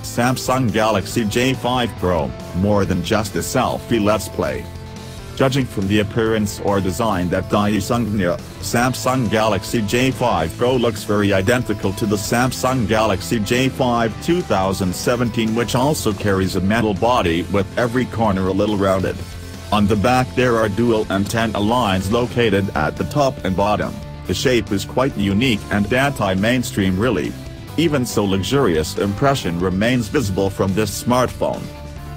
Samsung Galaxy J5 Pro, more than just a selfie let's play. Judging from the appearance or design that diusungnya, Samsung Galaxy J5 Pro looks very identical to the Samsung Galaxy J5 2017, which also carries a metal body with every corner a little rounded. On the back there are dual antenna lines located at the top and bottom. The shape is quite unique and anti-mainstream really. Even so, luxurious impression remains visible from this smartphone.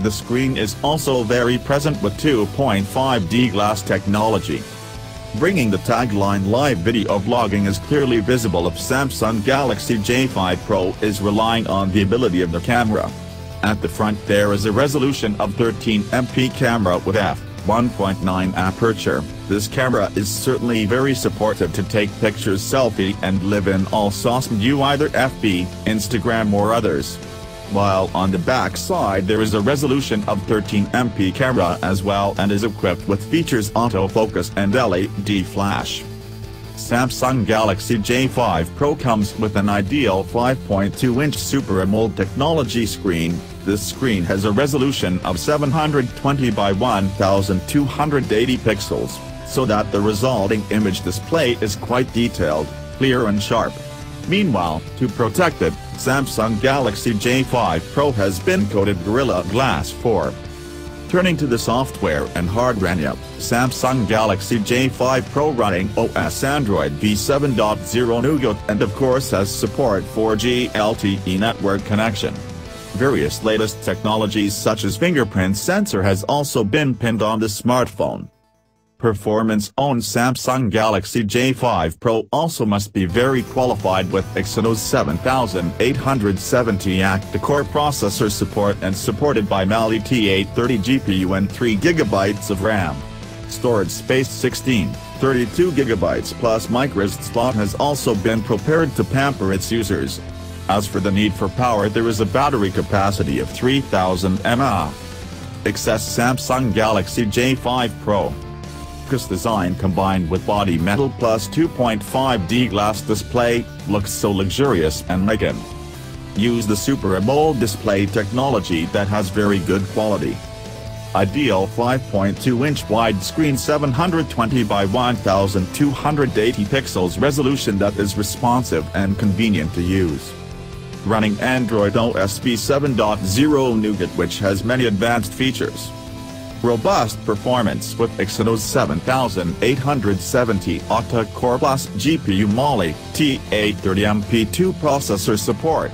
The screen is also very present with 2.5D glass technology. Bringing the tagline "live video vlogging" is clearly visible if Samsung Galaxy J5 Pro is relying on the ability of the camera. At the front there is a resolution of 13MP camera with f1.9 aperture. This camera is certainly very supportive to take pictures, selfie and live in all social media, either FB, Instagram or others. While on the back side there is a resolution of 13MP camera as well and is equipped with features autofocus and LED flash. Samsung Galaxy J5 Pro comes with an ideal 5.2-inch Super AMOLED technology screen. This screen has a resolution of 720 by 1280 pixels, so that the resulting image display is quite detailed, clear and sharp. Meanwhile, to protect it, Samsung Galaxy J5 Pro has been coated Gorilla Glass 4. Turning to the software and hardwarenya, Samsung Galaxy J5 Pro running OS Android v7.0 NOUGAT and of course has support for 4G LTE network connection. Various latest technologies such as fingerprint sensor has also been pinned on the smartphone. Performance on Samsung Galaxy J5 Pro also must be very qualified with Exynos 7870 octa-core processor support and supported by Mali T830 GPU and 3GB of RAM. Storage space 16, 32GB plus microSD slot has also been prepared to pamper its users. As for the need for power, there is a battery capacity of 3000 mAh. Access Samsung Galaxy J5 Pro. This design combined with body metal plus 2.5D glass display, looks so luxurious and elegant. Use the Super AMOLED display technology that has very good quality. Ideal 5.2-inch widescreen 720 by 1280 pixels resolution that is responsive and convenient to use. Running Android OS v7.0 NOUGAT, which has many advanced features. Robust performance with Exynos 7870 octa-core plus GPU Mali T830 MP2 processor support.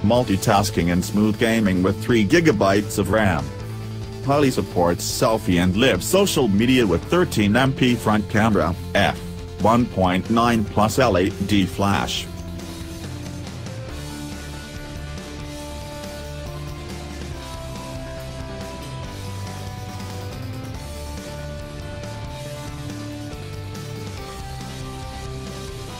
Multitasking and smooth gaming with 3GB of RAM. Highly supports selfie and live social media with 13MP front camera, f1.9 plus LED flash.